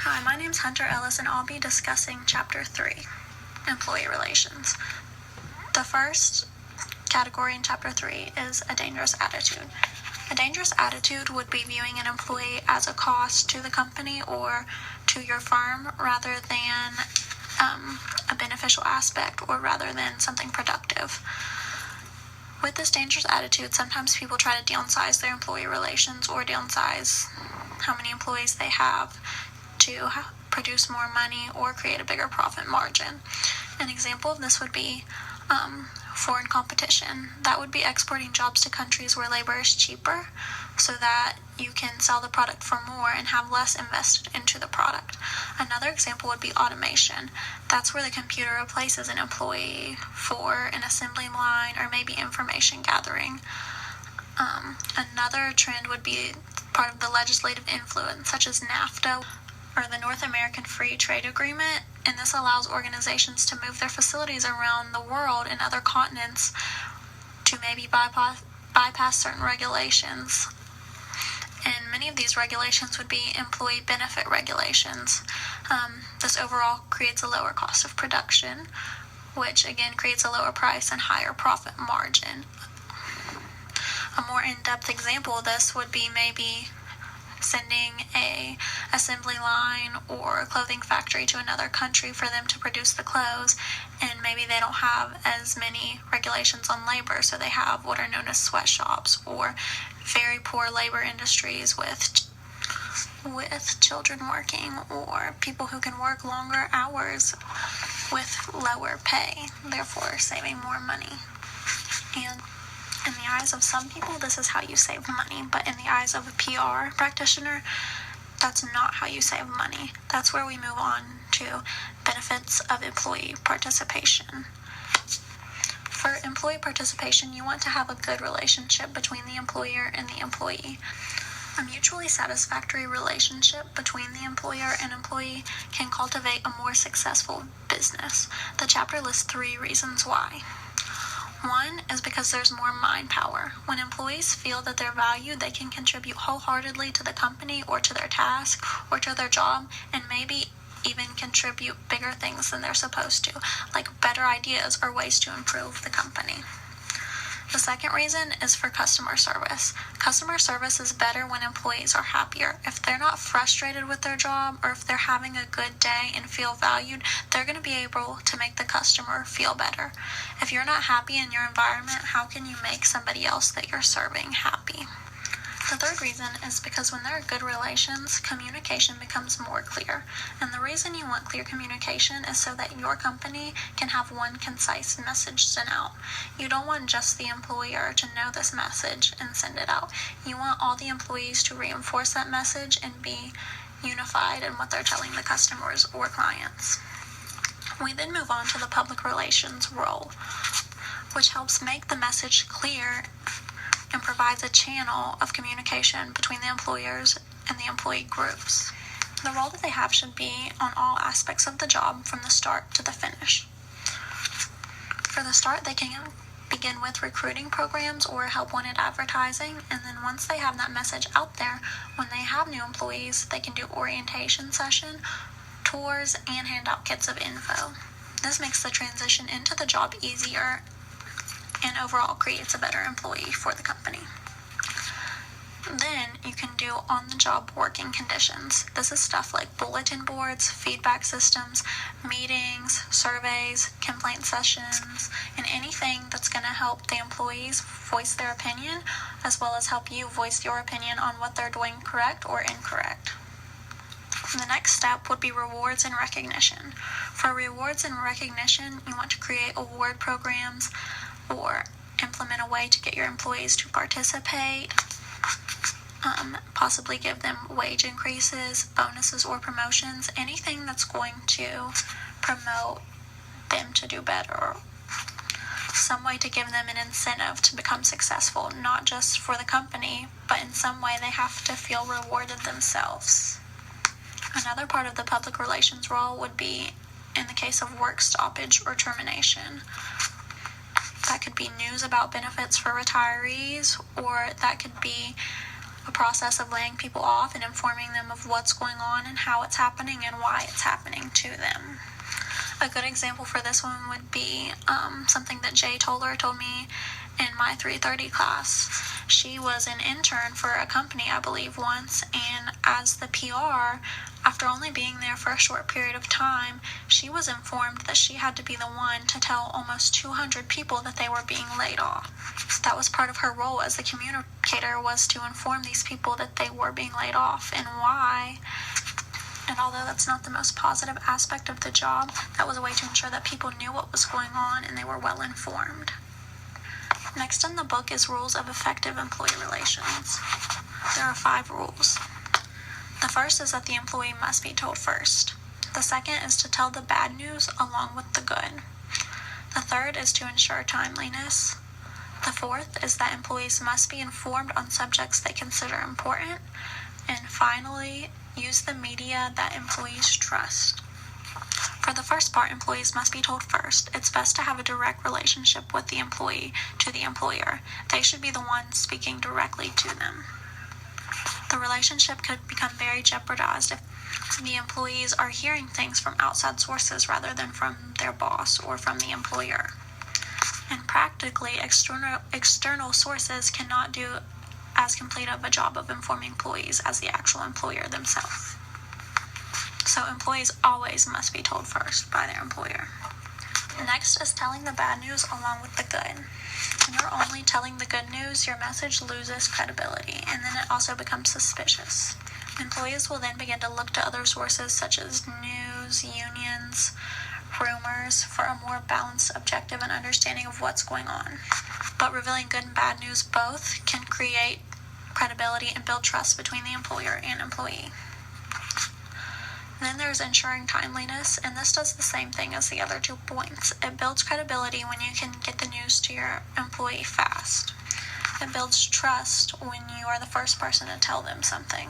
Hi, my name's Hunter Ellis, and I'll be discussing Chapter 3, Employee Relations. The first category in Chapter 3 is a dangerous attitude. A dangerous attitude would be viewing an employee as a cost to the company or to your firm rather than a beneficial aspect or rather than something productive. With this dangerous attitude, sometimes people try to downsize their employee relations or downsize how many employees they have to produce more money or create a bigger profit margin. An example of this would be foreign competition. That would be exporting jobs to countries where labor is cheaper so that you can sell the product for more and have less invested into the product. Another example would be automation. That's where the computer replaces an employee for an assembly line or maybe information gathering. Another trend would be part of the legislative influence, such as NAFTA or the North American Free Trade Agreement, and this allows organizations to move their facilities around the world and other continents to maybe bypass certain regulations. And many of these regulations would be employee benefit regulations. This overall creates a lower cost of production, which again creates a lower price and higher profit margin. A more in-depth example of this would be maybe sending a assembly line or a clothing factory to another country for them to produce the clothes, and maybe they don't have as many regulations on labor, so they have what are known as sweatshops or very poor labor industries with children working or people who can work longer hours with lower pay, therefore saving more money. And in the eyes of some people, this is how you save money, but in the eyes of a PR practitioner, that's not how you save money. That's where we move on to benefits of employee participation. For employee participation, you want to have a good relationship between the employer and the employee. A mutually satisfactory relationship between the employer and employee can cultivate a more successful business. The chapter lists 3 reasons why. One is because there's more mind power. When employees feel that they're valued, they can contribute wholeheartedly to the company or to their task or to their job, and maybe even contribute bigger things than they're supposed to, like better ideas or ways to improve the company. The second reason is for customer service. Customer service is better when employees are happier. If they're not frustrated with their job or if they're having a good day and feel valued, they're going to be able to make the customer feel better. If you're not happy in your environment, how can you make somebody else that you're serving happy? The third reason is because when there are good relations, communication becomes more clear. And the reason you want clear communication is so that your company can have one concise message sent out. You don't want just the employer to know this message and send it out. You want all the employees to reinforce that message and be unified in what they're telling the customers or clients. We then move on to the public relations role, which helps make the message clear and provides a channel of communication between the employers and the employee groups. The role that they have should be on all aspects of the job from the start to the finish. For the start, they can begin with recruiting programs or help wanted advertising, and then once they have that message out there, when they have new employees, they can do orientation session, tours, and hand out kits of info. This makes the transition into the job easier and overall creates a better employee for the company. Then you can do on-the-job working conditions. This is stuff like bulletin boards, feedback systems, meetings, surveys, complaint sessions, and anything that's going to help the employees voice their opinion, as well as help you voice your opinion on what they're doing correct or incorrect. The next step would be rewards and recognition. For rewards and recognition, you want to create award programs or implement a way to get your employees to participate, possibly give them wage increases, bonuses, or promotions, anything that's going to promote them to do better, some way to give them an incentive to become successful, not just for the company, but in some way they have to feel rewarded themselves. Another part of the public relations role would be in the case of work stoppage or termination. That could be news about benefits for retirees, or that could be a process of laying people off and informing them of what's going on and how it's happening and why it's happening to them. A good example for this one would be something that Jay Toller told me in my 330 class. She was an intern for a company, I believe, once, and as the PR, after only being there for a short period of time, she was informed that she had to be the one to tell almost 200 people that they were being laid off. So that was part of her role as the communicator, was to inform these people that they were being laid off and why. And although that's not the most positive aspect of the job, that was a way to ensure that people knew what was going on and they were well informed. Next in the book is Rules of Effective Employee Relations. There are 5 rules. The first is that the employee must be told first. The second is to tell the bad news along with the good. The third is to ensure timeliness. The fourth is that employees must be informed on subjects they consider important. And finally, use the media that employees trust. For the first part, employees must be told first. It's best to have a direct relationship with the employee to the employer. They should be the ones speaking directly to them. The relationship could become very jeopardized if the employees are hearing things from outside sources rather than from their boss or from the employer. And practically, external sources cannot do as complete of a job of informing employees as the actual employer themselves. So employees always must be told first by their employer. Next is telling the bad news along with the good. When you're only telling the good news, your message loses credibility, and then it also becomes suspicious. Employees will then begin to look to other sources such as news, unions, rumors for a more balanced, objective, and understanding of what's going on. But revealing good and bad news both can create credibility and build trust between the employer and employee. Then there's ensuring timeliness, and this does the same thing as the other 2 points. It builds credibility when you can get the news to your employee fast. It builds trust when you are the first person to tell them something.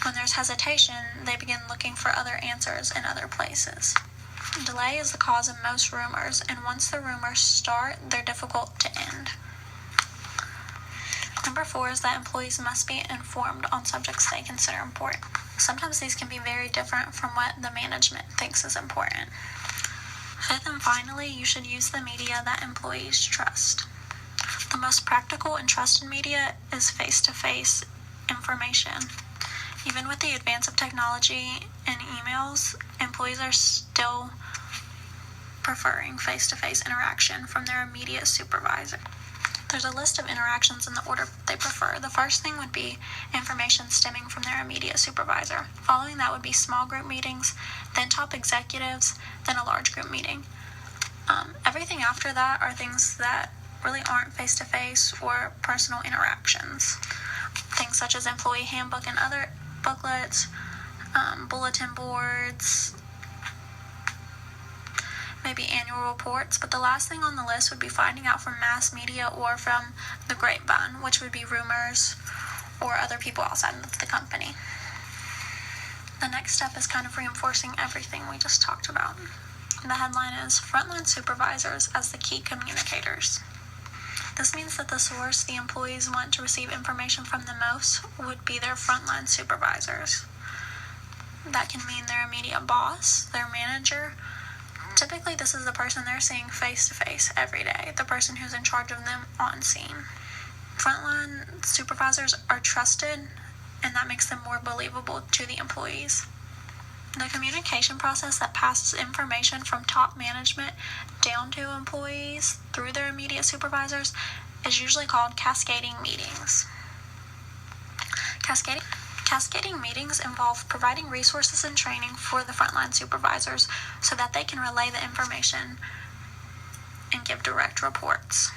When there's hesitation, they begin looking for other answers in other places. Delay is the cause of most rumors, and once the rumors start, they're difficult to end. Number 4 is that employees must be informed on subjects they consider important. Sometimes these can be very different from what the management thinks is important. 5th and finally, you should use the media that employees trust. The most practical and trusted media is face-to-face information. Even with the advance of technology and emails, employees are still preferring face-to-face interaction from their immediate supervisor. There's a list of interactions in the order they prefer. The first thing would be information stemming from their immediate supervisor. Following that would be small group meetings, then top executives, then a large group meeting. Everything after that are things that really aren't face-to-face or personal interactions. Things such as employee handbook and other booklets, bulletin boards, maybe annual reports, but the last thing on the list would be finding out from mass media or from the grapevine, which would be rumors or other people outside of the company. The next step is kind of reinforcing everything we just talked about. The headline is Frontline Supervisors as the Key Communicators. This means that the source the employees want to receive information from the most would be their frontline supervisors. That can mean their immediate boss, their manager. Typically, this is the person they're seeing face-to-face every day, the person who's in charge of them on scene. Frontline supervisors are trusted, and that makes them more believable to the employees. The communication process that passes information from top management down to employees through their immediate supervisors is usually called cascading meetings. Cascading meetings involve providing resources and training for the frontline supervisors so that they can relay the information and give direct reports.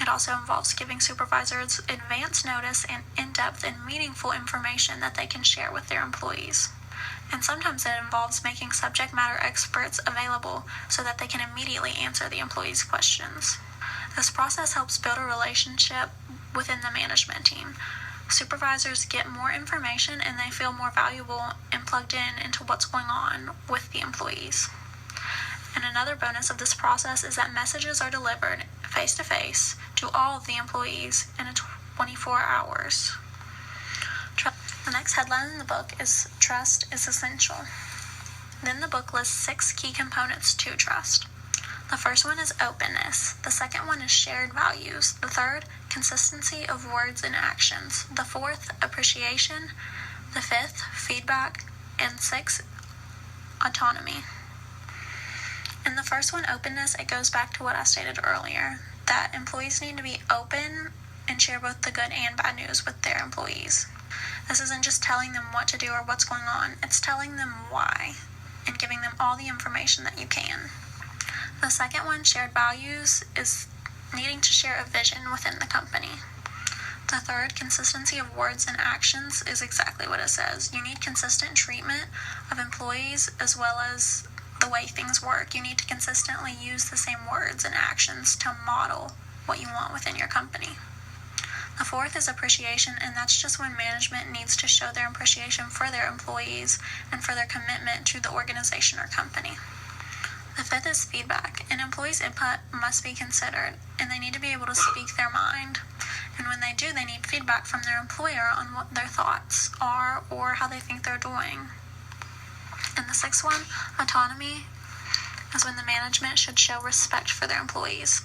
It also involves giving supervisors advance notice and in-depth and meaningful information that they can share with their employees. And sometimes it involves making subject matter experts available so that they can immediately answer the employees' questions. This process helps build a relationship within the management team. Supervisors get more information and they feel more valuable and plugged in into what's going on with the employees. And another bonus of this process is that messages are delivered face-to-face to all of the employees in 24 hours. The next headline in the book is Trust is Essential. Then the book lists 6 key components to trust. The first one is openness. The second one is shared values. The third, consistency of words and actions. The fourth, appreciation. The fifth, feedback. And 6, autonomy. In the first one, openness, it goes back to what I stated earlier, that employees need to be open and share both the good and bad news with their employees. This isn't just telling them what to do or what's going on, it's telling them why and giving them all the information that you can. The second one, shared values, is needing to share a vision within the company. The third, consistency of words and actions, is exactly what it says. You need consistent treatment of employees as well as the way things work. You need to consistently use the same words and actions to model what you want within your company. The fourth is appreciation, and that's just when management needs to show their appreciation for their employees and for their commitment to the organization or company. The fifth is feedback. An employee's input must be considered, and they need to be able to speak their mind. And when they do, they need feedback from their employer on what their thoughts are or how they think they're doing. And the sixth one, autonomy, is when the management should show respect for their employees,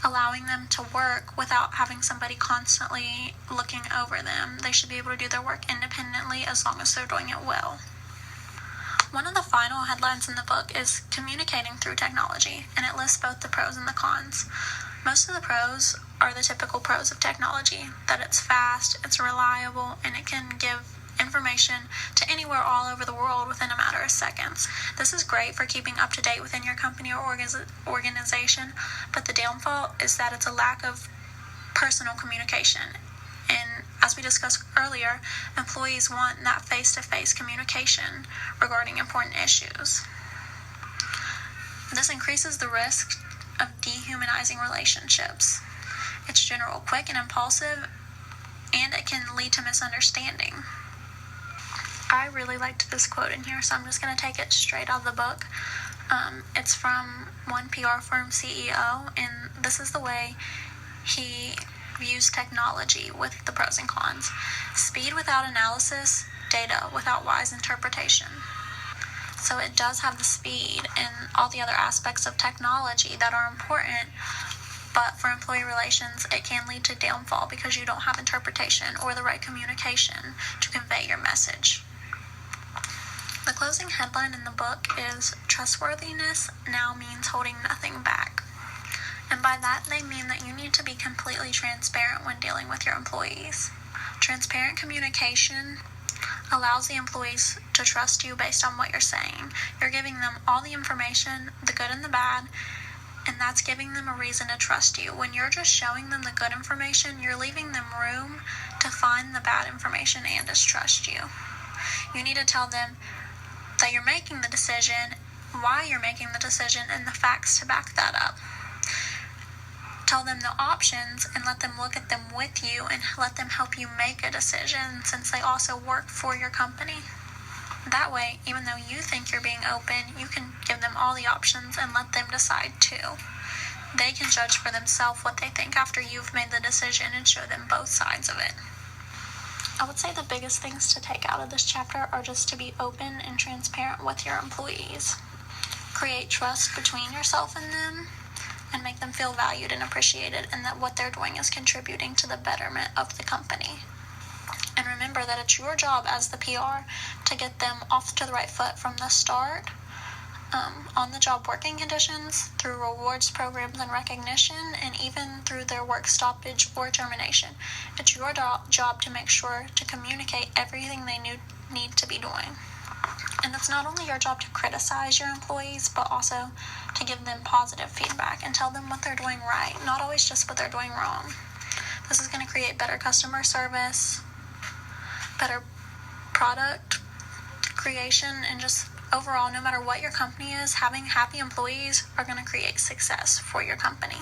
allowing them to work without having somebody constantly looking over them. They should be able to do their work independently as long as they're doing it well. One of the final headlines in the book is communicating through technology, and it lists both the pros and the cons. Most of the pros are the typical pros of technology, that it's fast, it's reliable, and it can give information to anywhere all over the world within a matter of seconds. This is great for keeping up to date within your company or organization, but the downfall is that it's a lack of personal communication. And as we discussed earlier, employees want that face-to-face communication regarding important issues. This increases the risk of dehumanizing relationships. It's general, quick, and impulsive, and it can lead to misunderstanding. I really liked this quote in here, so I'm just going to take it straight out of the book. It's from one PR firm CEO, and this is the way he views technology with the pros and cons. Speed without analysis, data without wise interpretation. So it does have the speed and all the other aspects of technology that are important, but for employee relations, it can lead to downfall because you don't have interpretation or the right communication to convey your message. The closing headline in the book is trustworthiness now means holding nothing back. And by that, they mean that you need to be completely transparent when dealing with your employees. Transparent communication allows the employees to trust you based on what you're saying. You're giving them all the information, the good and the bad, and that's giving them a reason to trust you. When you're just showing them the good information, you're leaving them room to find the bad information and distrust you. You need to tell them that you're making the decision, why you're making the decision, and the facts to back that up. Tell them the options and let them look at them with you and let them help you make a decision since they also work for your company. That way, even though you think you're being open, you can give them all the options and let them decide too. They can judge for themselves what they think after you've made the decision and show them both sides of it. I would say the biggest things to take out of this chapter are just to be open and transparent with your employees. Create trust between yourself and them, and make them feel valued and appreciated, and that what they're doing is contributing to the betterment of the company. And remember that it's your job as the PR to get them off to the right foot from the start, on the job working conditions, through rewards programs and recognition, and even through their work stoppage or termination. It's your job to make sure to communicate everything they need to be doing. And it's not only your job to criticize your employees, but also to give them positive feedback and tell them what they're doing right, not always just what they're doing wrong. This is going to create better customer service, better product creation, and just overall, no matter what your company is, having happy employees are going to create success for your company.